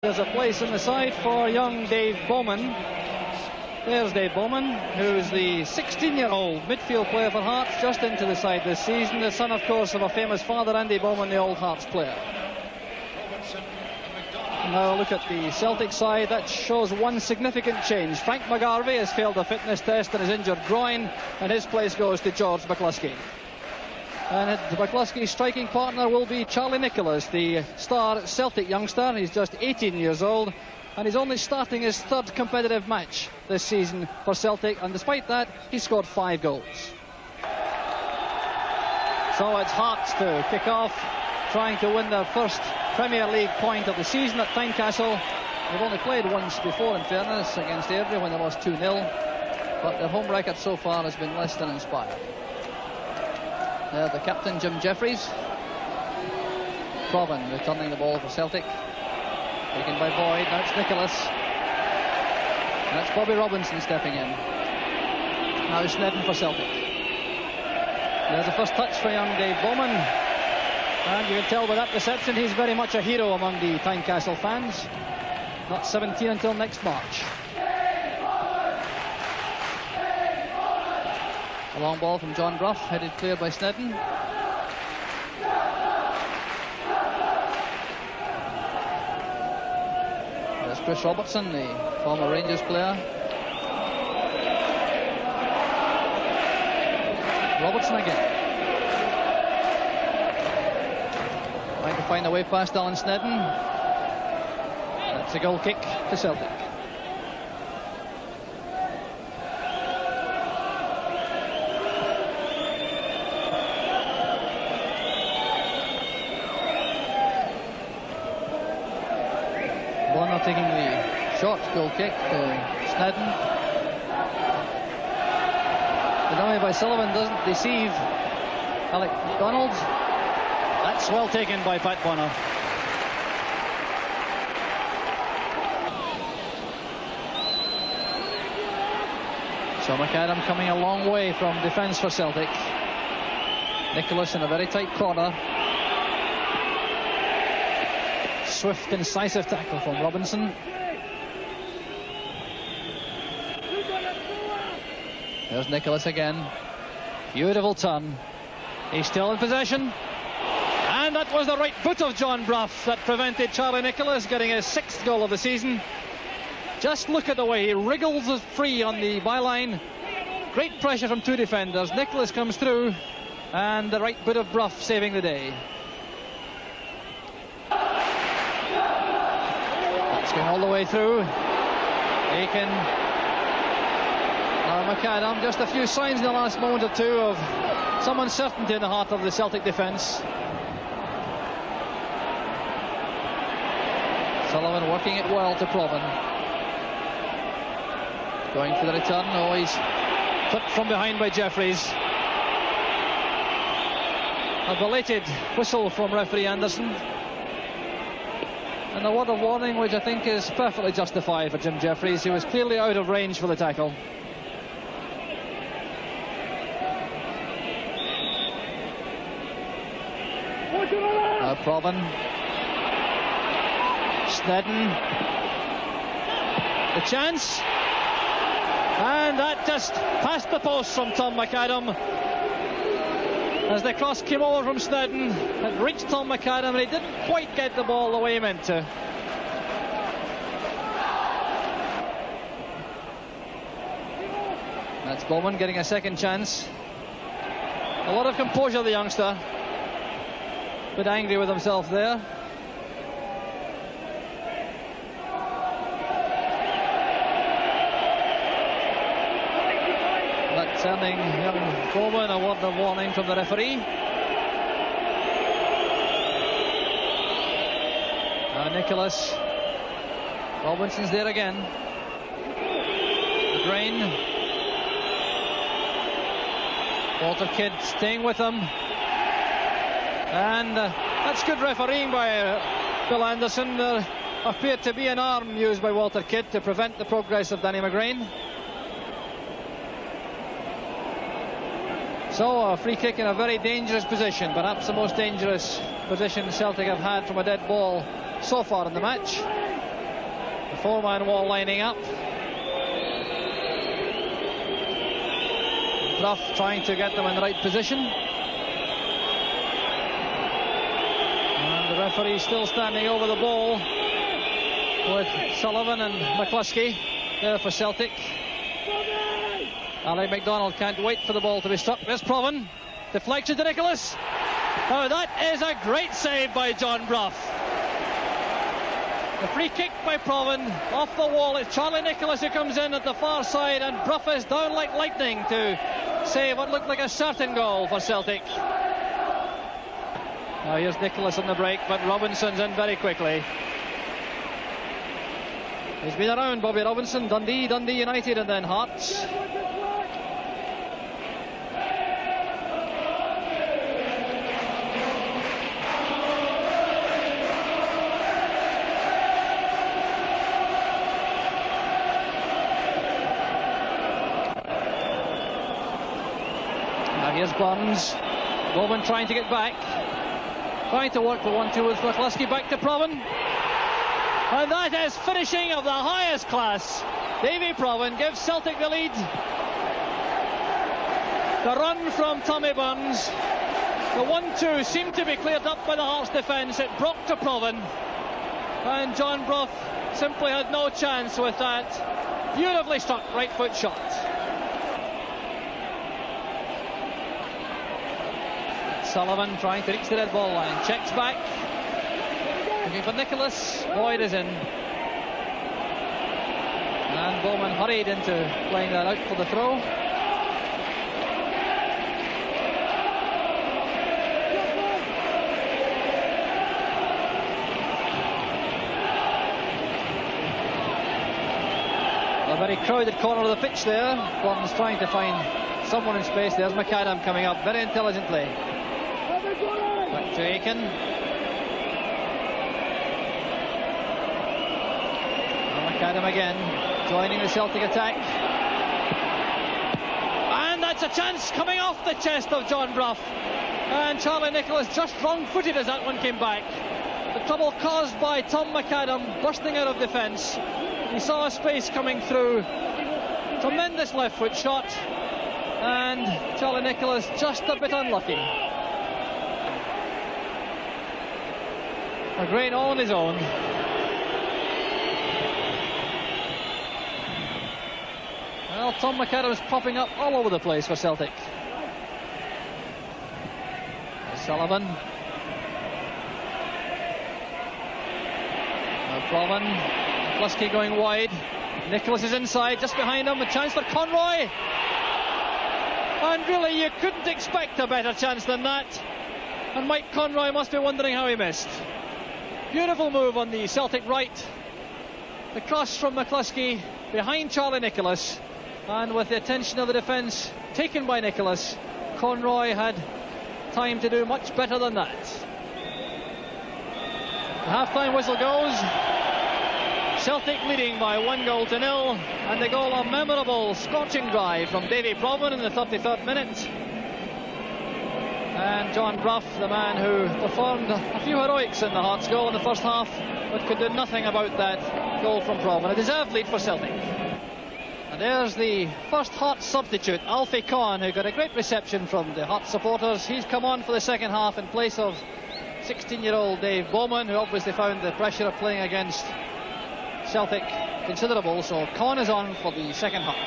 There's a place in the side for young Dave Bowman. There's Dave Bowman, who's the 16-year-old midfield player for Hearts, just into the side this season. The son, of course, of a famous father, Andy Bowman, the old Hearts player. Now look at the Celtic side. That shows one significant change. Frank McGarvey has failed a fitness test and has injured groin, and his place goes to George McCluskey. And McCluskey's striking partner will be Charlie Nicholas, the star Celtic youngster. He's just 18 years old, and he's only starting his third competitive match this season for Celtic, and despite that, he scored 5 goals. So it's Hearts to kick off, trying to win their first Premier League point of the season at Tynecastle. They've only played once before, in fairness, against Airdrie when they lost 2-0, but their home record so far has been less than inspired. The captain, Jim Jeffries. Provan returning the ball for Celtic. Taken by Boyd. Now it's Nicholas. That's Bobby Robinson stepping in. Now Snedden for Celtic. There's the first touch for young Dave Bowman. And you can tell by that reception he's very much a hero among the Tynecastle fans. Not 17 until next March. A long ball from John Brough, headed clear by Snedden. There's Chris Robertson, the former Rangers player. Robertson again. Trying to find a way past Alan Snedden. That's a goal kick to Celtic. Taking the short goal kick to Snedden. The dummy by Sullivan doesn't deceive Alec MacDonald. That's well taken by Pat Bonner. So McAdam coming a long way from defence for Celtic. Nicholas in a very tight corner. Swift, incisive tackle from Robinson. There's Nicholas again. Beautiful turn. He's still in possession. And that was the right foot of John Brough that prevented Charlie Nicholas getting his 6th goal of the season. Just look at the way he wriggles it free on the byline. Great pressure from 2 defenders. Nicholas comes through, and the right foot of Brough saving the day. Going all the way through. Aiken. Now McAdam, just a few signs in the last moment or two of some uncertainty in the heart of the Celtic defence. Sullivan working it well to Provan. Going for the return. Oh, he's clipped from behind by Jeffries. A belated whistle from referee Anderson. And a word of warning which I think is perfectly justified for Jim Jeffries. He was clearly out of range for the tackle. Now Provan. Snedden. The chance. And that just passed the post from Tom McAdam. As the cross came over from Snedden, it reached Tom McAdam, and he didn't quite get the ball the way he meant to. That's Bowman getting a second chance. A lot of composure, the youngster. A bit angry with himself there. Sending young Bowman a word of warning from the referee. Nicholas. Robinson's there again. Drain. Walter Kidd staying with him. And that's good refereeing by Bill Anderson. There appeared to be an arm used by Walter Kidd to prevent the progress of Danny McGrain. So a free kick in a very dangerous position, perhaps the most dangerous position Celtic have had from a dead ball so far in the match. The four-man wall lining up. Brough trying to get them in the right position. And the referee still standing over the ball with Sullivan and McCluskey there for Celtic. Ali MacDonald can't wait for the ball to be struck. There's Provan. Deflection to Nicholas. Oh, that is a great save by John Brough. The free kick by Provan off the wall. It's Charlie Nicholas who comes in at the far side, and Brough is down like lightning to save what looked like a certain goal for Celtic. Now here's Nicholas on the break, but Robinson's in very quickly. He's been around, Bobby Robinson. Dundee United, and then Hearts. Here's Burns. Bowman trying to get back. Trying to work the 1-2 with McCluskey. Back to Provan. And that is finishing of the highest class. Davy Provan gives Celtic the lead. The run from Tommy Burns. The 1-2 seemed to be cleared up by the Hearts defence. It broke to Provan. And John Brough simply had no chance with that beautifully struck right foot shot. Sullivan trying to reach the red ball line. Checks back. Looking for Nicholas. Boyd is in. And Bowman hurried into playing that out for the throw. A very crowded corner of the pitch there. Burns trying to find someone in space. There's McAdam coming up very intelligently. Back to Aiken. And McAdam again, joining the Celtic attack. And that's a chance coming off the chest of John Brough. And Charlie Nicholas just wrong-footed as that one came back. The trouble caused by Tom McAdam bursting out of defence. He saw a space coming through. Tremendous left foot shot. And Charlie Nicholas just a bit unlucky. McGrain all on his own. Well, Tom McAdam's popping up all over the place for Celtic. Sullivan. Now Provan. McCluskey going wide. Nicholas is inside, just behind him. A chance for Conroy. And really, you couldn't expect a better chance than that. And Mike Conroy must be wondering how he missed. Beautiful move on the Celtic right. The cross from McCluskey behind Charlie Nicholas. And with the attention of the defence taken by Nicholas, Conroy had time to do much better than that. The half-time whistle goes. Celtic leading by 1-0. And the goal, a memorable scorching drive from Davy Provan in the 33rd minute. And John Brough, the man who performed a few heroics in the Hearts goal in the first half, but could do nothing about that goal from Provan. A deserved lead for Celtic. And there's the first Hearts substitute, Alfie Conn, who got a great reception from the Hearts supporters. He's come on for the second half in place of 16-year-old Dave Bowman, who obviously found the pressure of playing against Celtic considerable. So Conn is on for the second half.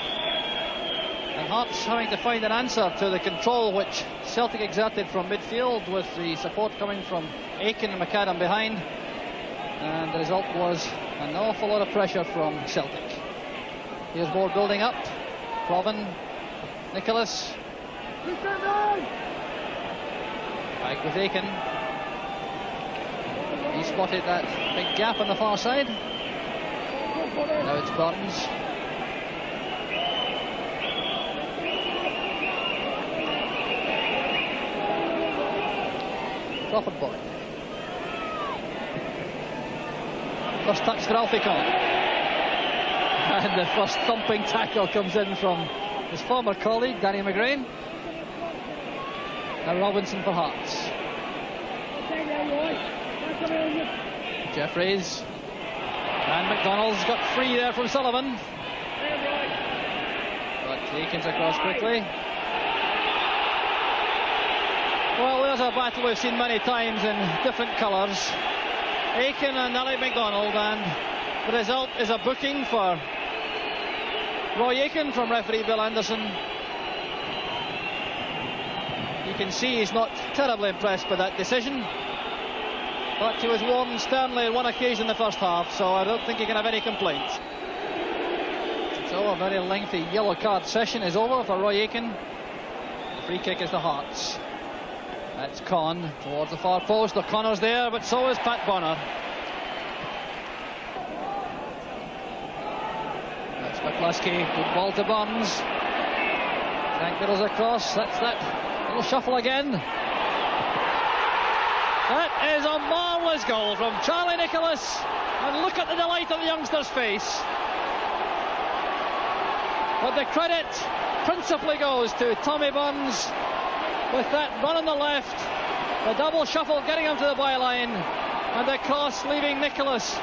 And Hearts having to find an answer to the control which Celtic exerted from midfield, with the support coming from Aiken and McAdam behind. And the result was an awful lot of pressure from Celtic. Here's more building up. Provan, Nicholas. Back with Aiken. He spotted that big gap on the far side. Now it's Burns. Crawford Boyd. First touch for Alfie Conn. And the first thumping tackle comes in from his former colleague, Danny McGrain. Now Robinson for Hearts. Jeffries. And McDonald's got free there from Sullivan. But Aiken's across quickly. Well, there's a battle we've seen many times in different colours. Aiken and Alec MacDonald, and the result is a booking for Roy Aiken from referee Bill Anderson. You can see he's not terribly impressed by that decision, but he was warned sternly on one occasion in the first half, so I don't think he can have any complaints. So a very lengthy yellow card session is over for Roy Aiken. The free kick is to Hearts. That's Con towards the far post. O'Connor's there, but so is Pat Bonner. That's McCluskey. Good ball to Burns. Frank Biddle's across. That's that little shuffle again. That is a marvellous goal from Charlie Nicholas. And look at the delight on the youngster's face. But the credit principally goes to Tommy Burns with that run on the left, the double shuffle getting him to the byline, and the cross leaving Nicholas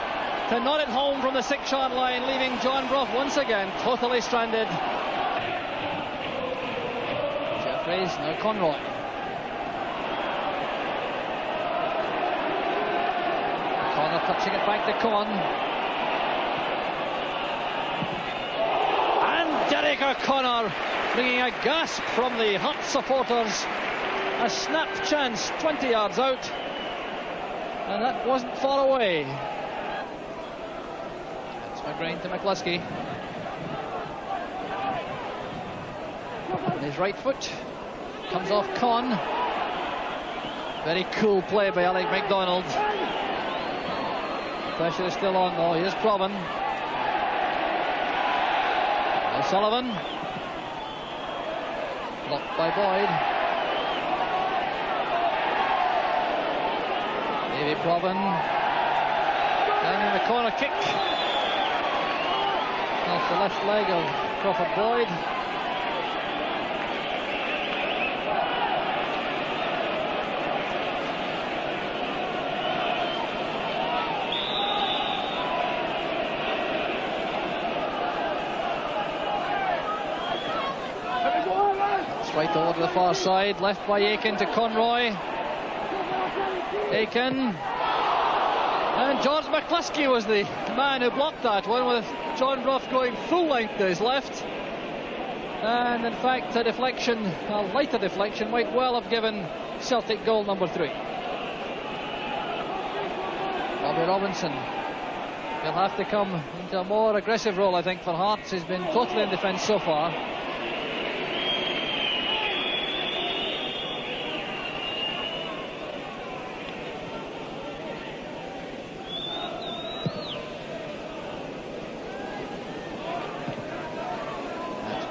to nod it home from the 6-yard line, leaving John Brough once again totally stranded. Jeffries, now Conroy. Connor touching it back to Con. And Derek O'Connor bringing a gasp from the Hearts supporters. A snap chance 20 yards out, and that wasn't far away. That's McGrain to McCluskey. And his right foot comes off Con. Very cool play by Alec MacDonald. Pressure is still on though. Here's Provan. O'Sullivan. Blocked by Boyd. Davy Provan. Down in the corner kick. Off the left leg of Crawford Boyd. Right over to the far side, left by Aiken to Conroy. Aiken. And George McCluskey was the man who blocked that one, with John Brough going full length to his left. And in fact, a deflection, a lighter deflection, might well have given Celtic goal number 3. Bobby Robinson. He'll have to come into a more aggressive role, I think, for Hearts. He's been totally in defence so far.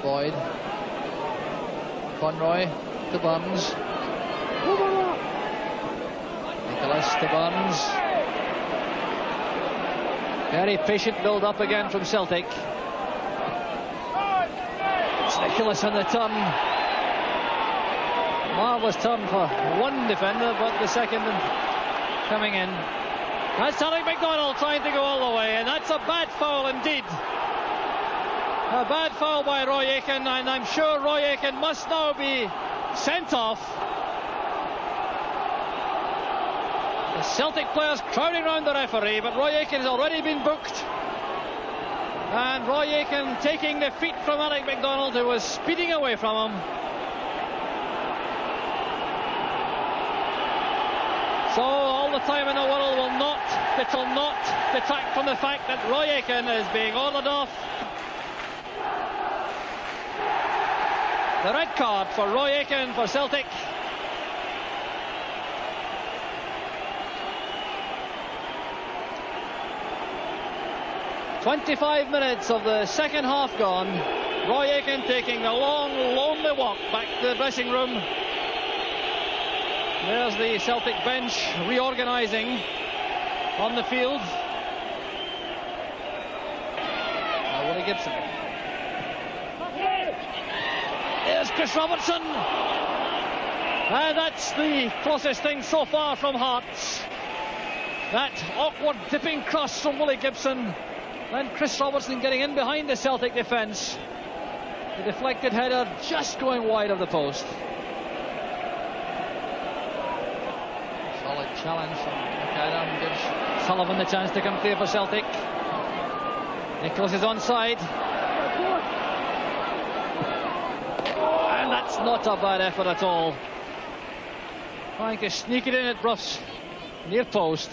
Boyd. Conroy to Burns. Nicholas to Burns. Very patient build up again from Celtic. It's Nicholas on the turn. Marvellous turn for one defender, but the second coming in. That's Alec MacDonald trying to go all the way, and that's a bad foul indeed. A bad foul by Roy Aiken, and I'm sure Roy Aiken must now be sent off. The Celtic players crowding round the referee, but Roy Aiken has already been booked. And Roy Aiken taking the feet from Alec MacDonald, who was speeding away from him. So all the time in the world will not detract from the fact that Roy Aiken is being ordered off. The red card for Roy Aiken for Celtic. "25 minutes of the second half gone. Roy Aiken taking a long, lonely walk back to the dressing room. There's the Celtic bench reorganising on the field. Now Willie Gibson. There's Chris Robertson. And that's the closest thing so far from Hearts. That awkward dipping cross from Willie Gibson And Chris Robertson getting in behind the Celtic defence. The deflected header just going wide of the post. Solid challenge from McAdam, gives Sullivan the chance to come clear for Celtic. Nicholas is onside. And that's not a bad effort at all. Trying to sneak it in at Bruff's near post.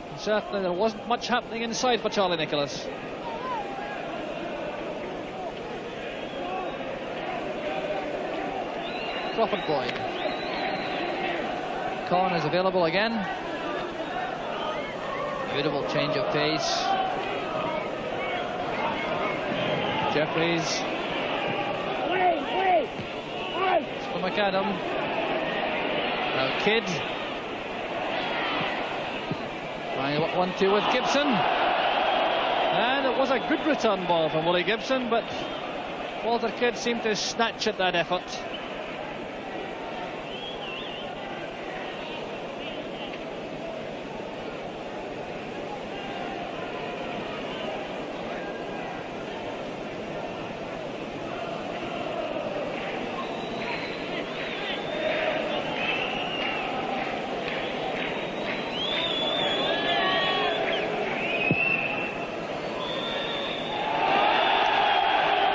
And certainly there wasn't much happening inside for Charlie Nicholas. Crawford Boyd. Con is available again. Beautiful change of pace. Jeffries. It's for McAdam. Now Kidd. Trying 1-2 with Gibson. And it was a good return ball from Willie Gibson, but Walter Kidd seemed to snatch at that effort.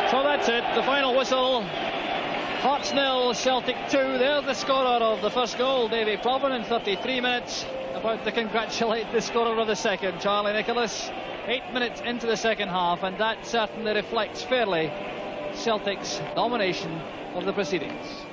So that's it, the final whistle. Hearts 0, Celtic 2. There's the scorer of the first goal, Davy Provan, in 33 minutes. About to congratulate the scorer of the second, Charlie Nicholas. 8 minutes into the second half, and that certainly reflects fairly Celtic's domination of the proceedings.